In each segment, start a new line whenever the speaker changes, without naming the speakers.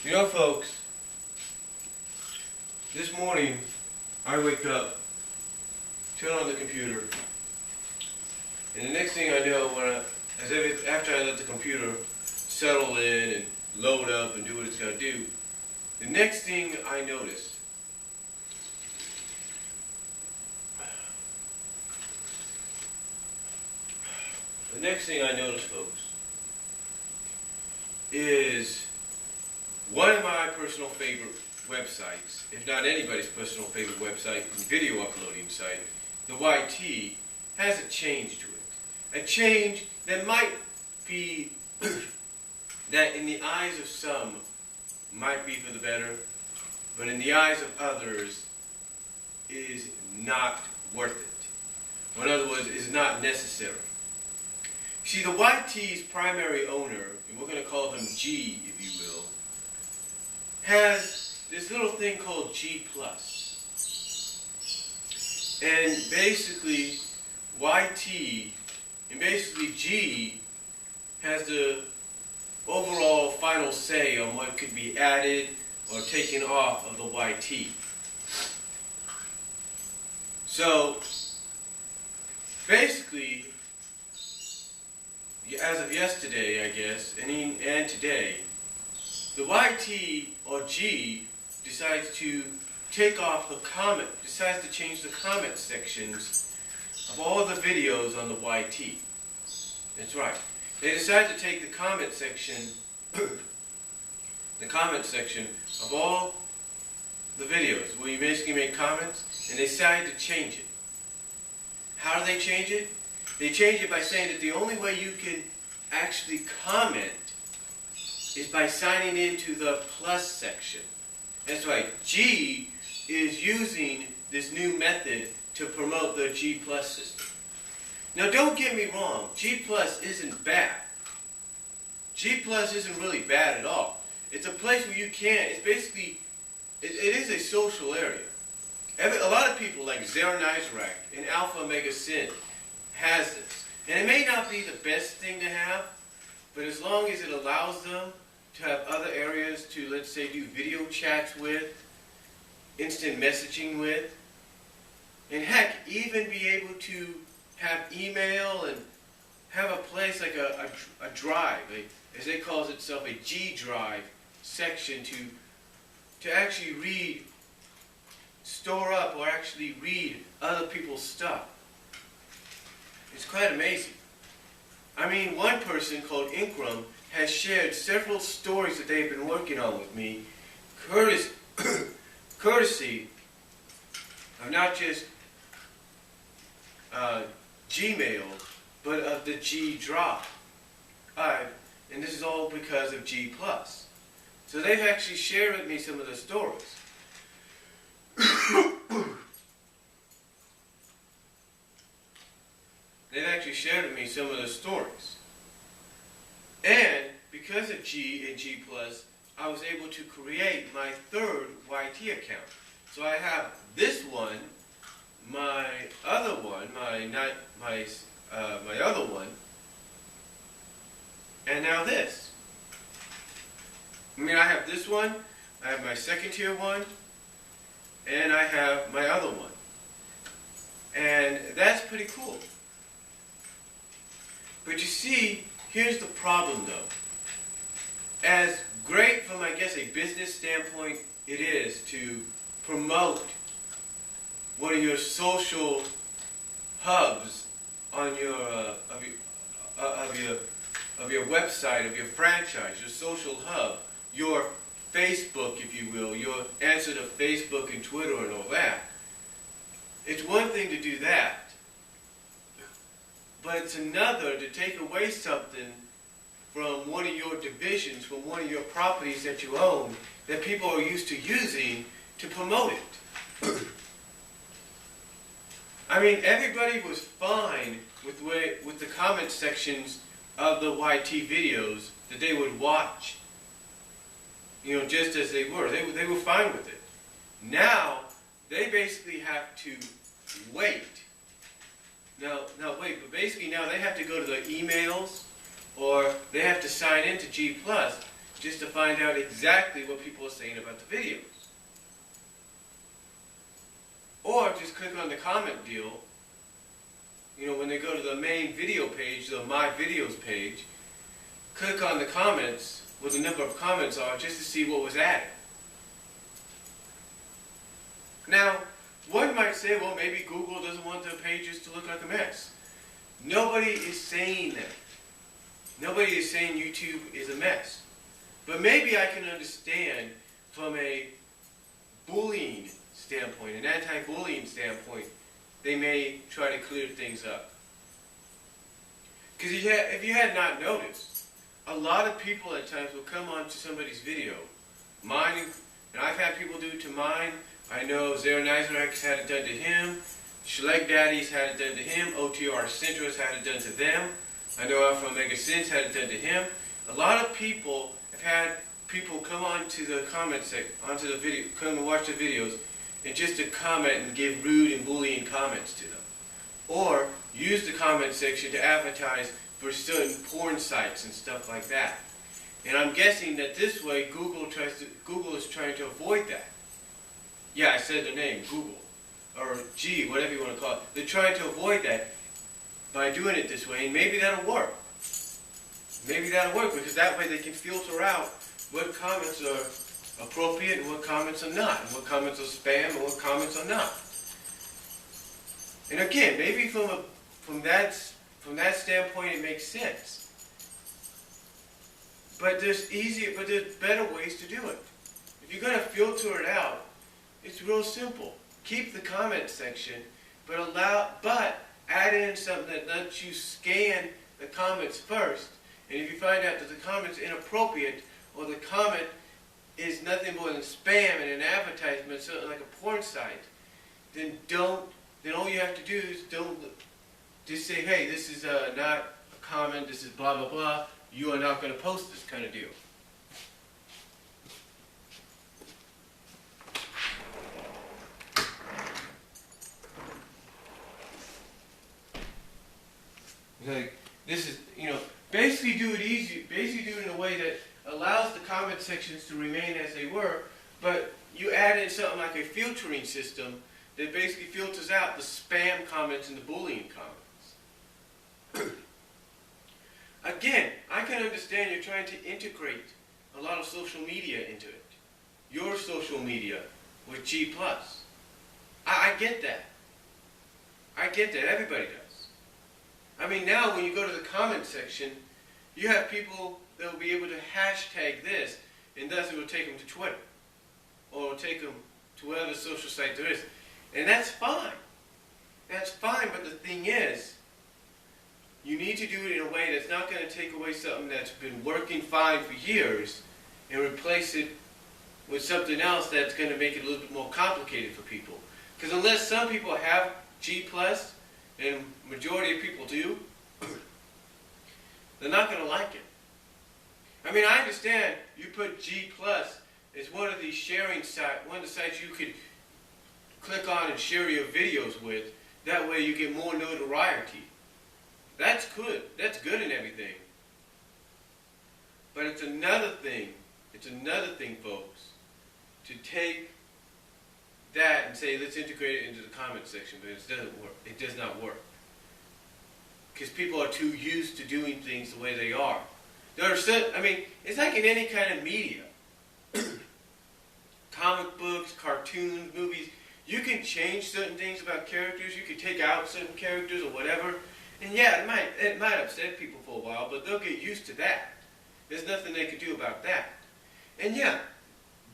You know, folks, this morning I wake up, turn on the computer, and the next thing I know, after I let the computer settle in and load up and do what it's got to do, the next thing I notice folks, is one of my personal favorite websites, if not anybody's personal favorite website and video uploading site, the YT, has a change to it. A change that might be, that in the eyes of some might be for the better, but in the eyes of others is not worth it. Or in other words, is not necessary. See, the YT's primary owner, and we're going to call them G, if you will, has this little thing called G+. And basically, YT, and basically G, has the overall final say on what could be added or taken off of the YT. So, basically, as of yesterday, I guess, and today, the YT or G decides to take off decides to change the comment sections of all the videos on the YT. That's right. They decide to take the comment section, of all the videos where you basically make comments, and they decide to change it. How do they change it? They change it by saying that the only way you can actually comment is by signing into the plus section. That's right. G is using this new method to promote the G+ system. Now, don't get me wrong. G+ isn't bad. G+ isn't really bad at all. It's a place where you can. It's basically, it is a social area. A lot of people like Zer Nizrak and Alpha Omega Sin has this. And it may not be the best thing to have, but as long as it allows them to have other areas to, let's say, do video chats with, instant messaging with, and heck, even be able to have email and have a place like a drive, as it calls itself, a G drive section to actually store up or actually read other people's stuff. It's quite amazing. I mean, one person called Inkram has shared several stories that they've been working on with me, courtesy of not just Gmail, but of the G Drive. And this is all because of G+. So they've actually shared with me some of the stories. They've actually shared with me some of the stories. And because of G and G+, I was able to create my third YT account. So I have this one, my other one, my other one, and now this. I mean, I have this one, I have my second tier one, and I have my other one. And that's pretty cool. But you see, here's the problem though. As great from, I guess, a business standpoint it is to promote one of your social hubs on your website, of your franchise, your social hub, your Facebook, if you will, your answer to Facebook and Twitter and all that. It's one thing to do that, but it's another to take away something from one of your divisions, from one of your properties that you own, that people are used to using to promote it. I mean, everybody was fine with the comment sections of the YT videos that they would watch, just as they were. They were fine with it. Now, they basically have to wait. But basically now they have to go to the emails, or they have to sign into G+. just to find out exactly what people are saying about the videos. Or just click on the comment deal. You know, when they go to the main video page, the My Videos page, click on the comments, what the number of comments are, just to see what was added. Now, one might say, well, maybe Google doesn't want their pages to look like a mess. Nobody is saying that. Nobody is saying YouTube is a mess. But maybe I can understand from a bullying standpoint, an anti-bullying standpoint, they may try to clear things up. Because if you had not noticed, a lot of people at times will come onto somebody's video, mine, and I've had people do it to mine. I know Zara Nizarek had it done to him, Schleg Daddy's had it done to him, OTR Centros had it done to them, I know Alpha Omega Sins had it done to him. A lot of people have had people come onto the comment section, onto the video, come and watch the videos, and just to comment and give rude and bullying comments to them. Or use the comment section to advertise for certain porn sites and stuff like that. And I'm guessing that this way Google is trying to avoid that. Yeah, I said the name, Google. Or G, whatever you want to call it. They're trying to avoid that by doing it this way, and maybe that'll work. Maybe that'll work, because that way they can filter out what comments are appropriate and what comments are not, and what comments are spam and what comments are not. And again, maybe from that standpoint it makes sense. But there's better ways to do it. If you're going to filter it out, it's real simple. Keep the comment section, but add in something that lets you scan the comments first. And if you find out that the comment's inappropriate, or the comment is nothing more than spam and an advertisement, something like a porn site, then all you have to do is just say, hey, this is not a comment, this is blah, blah, blah. You are not going to post this kind of deal. Like, this is, basically do it easy, basically do it in a way that allows the comment sections to remain as they were, but you add in something like a filtering system that basically filters out the spam comments and the bullying comments. Again, I can understand you're trying to integrate a lot of social media into it. Your social media with G+. I get that. I get that. Everybody does. I mean, now when you go to the comment section, you have people that will be able to hashtag this, and thus it will take them to Twitter, or it will take them to whatever social site there is. And that's fine. That's fine, but the thing is, you need to do it in a way that's not going to take away something that's been working fine for years and replace it with something else that's going to make it a little bit more complicated for people. Because unless some people have G+, and majority of people do, they're not going to like it. I mean, I understand you put G+ as one of these sharing sites, one of the sites you could click on and share your videos with. That way you get more notoriety. That's good. That's good and everything. But it's another thing, folks, to take that and say, let's integrate it into the comment section, but it doesn't work. It does not work. Because people are too used to doing things the way they are. There are certain, I mean, it's like in any kind of media. Comic books, cartoons, movies. You can change certain things about characters. You can take out certain characters or whatever. And yeah, it might upset people for a while, but they'll get used to that. There's nothing they can do about that. And yeah,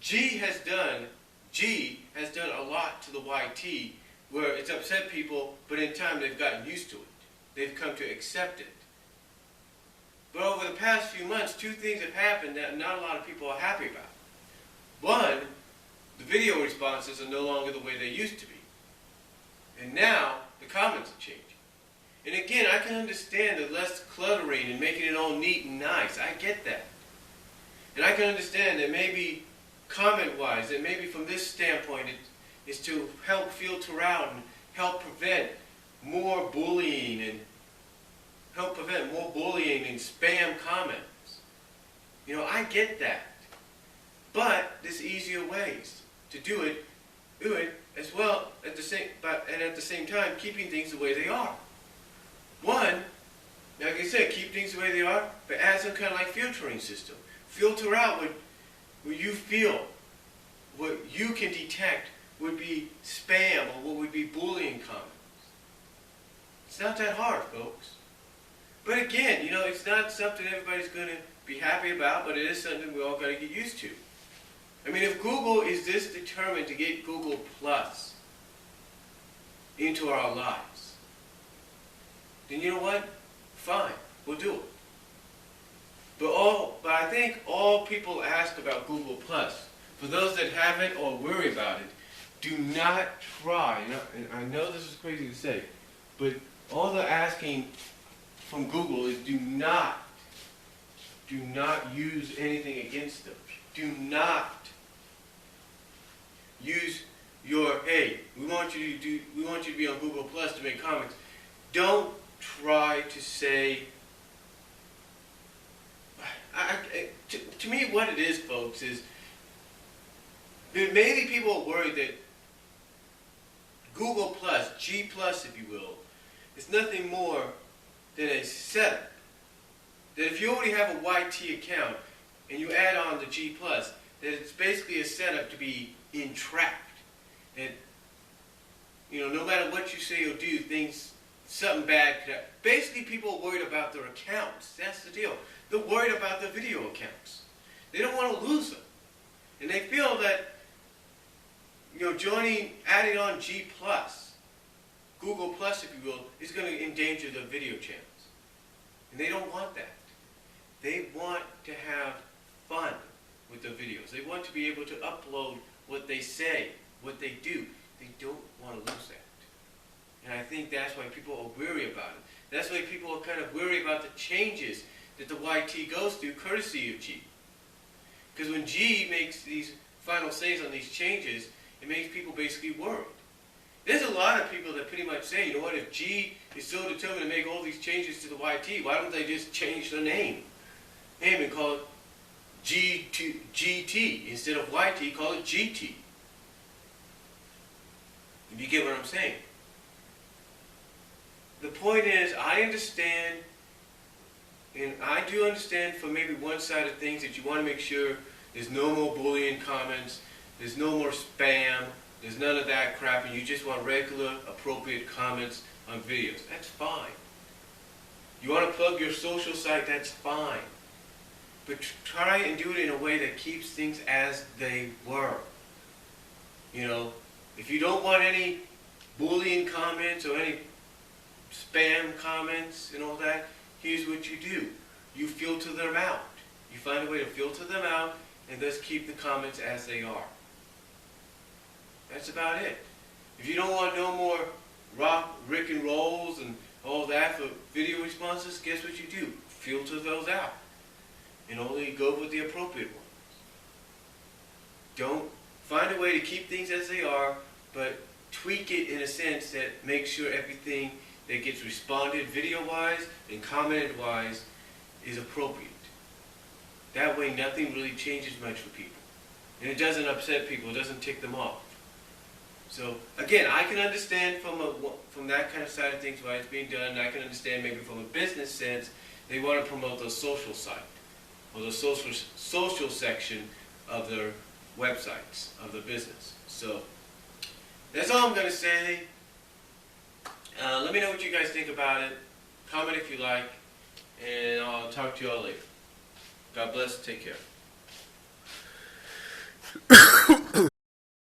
G has done a lot to the YT where it's upset people, but in time they've gotten used to it. They've come to accept it. But over the past few months, two things have happened that not a lot of people are happy about. One, the video responses are no longer the way they used to be. And now, the comments are changing. And again, I can understand the less cluttering and making it all neat and nice. I get that. And I can understand that maybe comment-wise, that maybe from this standpoint, it is to help filter out and help prevent more bullying and spam comments. I get that. But there's easier ways to do it as well at the same time keeping things the way they are. One, like I said, keep things the way they are, but add some kind of like filtering system. Filter out what you feel, what you can detect would be spam or what would be bullying comments. It's not that hard, folks. But again, it's not something everybody's going to be happy about, but it is something we all got to get used to. I mean, if Google is this determined to get Google Plus into our lives, then you know what? Fine, we'll do it. But I think all people ask about Google Plus, for those that haven't or worry about it, do not try. And I know this is crazy to say, but all they're asking from Google is do not use anything against them. Do not use your, hey, we want you to be on Google Plus to make comments. Don't try to say, to me what it is, folks, is that maybe people are worried that Google Plus, G Plus if you will, is nothing more than a setup. That if you already have a YT account and you add on the G Plus, that it's basically a setup to be entrapped. And no matter what you say or do, something bad could happen. Basically, people are worried about their accounts. That's the deal. They're worried about their video accounts. They don't want to lose them. And they feel that, adding on G Plus, Google Plus, if you will, is going to endanger their video channels. And they don't want that. They want to have fun with their videos. They want to be able to upload what they say, what they do. They don't want to lose that. And I think that's why people are weary about it. That's why people are kind of weary about the changes that the YT goes through courtesy of G. Because when G makes these final says on these changes, it makes people basically worried. There's a lot of people that pretty much say, if G is so determined to make all these changes to the YT, why don't they just change the name and call it GT instead of YT, call it GT. If you get what I'm saying. The point is, I understand, and I do understand from maybe one side of things that you want to make sure there's no more bullying comments, there's no more spam, there's none of that crap, and you just want regular, appropriate comments on videos. That's fine. You want to plug your social site, that's fine. But try and do it in a way that keeps things as they were. If you don't want any bullying comments or any spam comments and all that, here's what you do. You filter them out. You find a way to filter them out and thus keep the comments as they are. That's about it. If you don't want no more Rick and rolls and all that for video responses, guess what you do? Filter those out. And only go with the appropriate ones. Don't find a way to keep things as they are, but tweak it in a sense that makes sure everything that gets responded video-wise and commented-wise is appropriate. That way nothing really changes much for people. And it doesn't upset people, it doesn't tick them off. So, again, I can understand from that kind of side of things why it's being done, and I can understand maybe from a business sense, they want to promote the social site, or the social section of their websites, of the business. So, that's all I'm going to say. Let me know what you guys think about it. Comment if you like, and I'll talk to you all later. God bless, take care.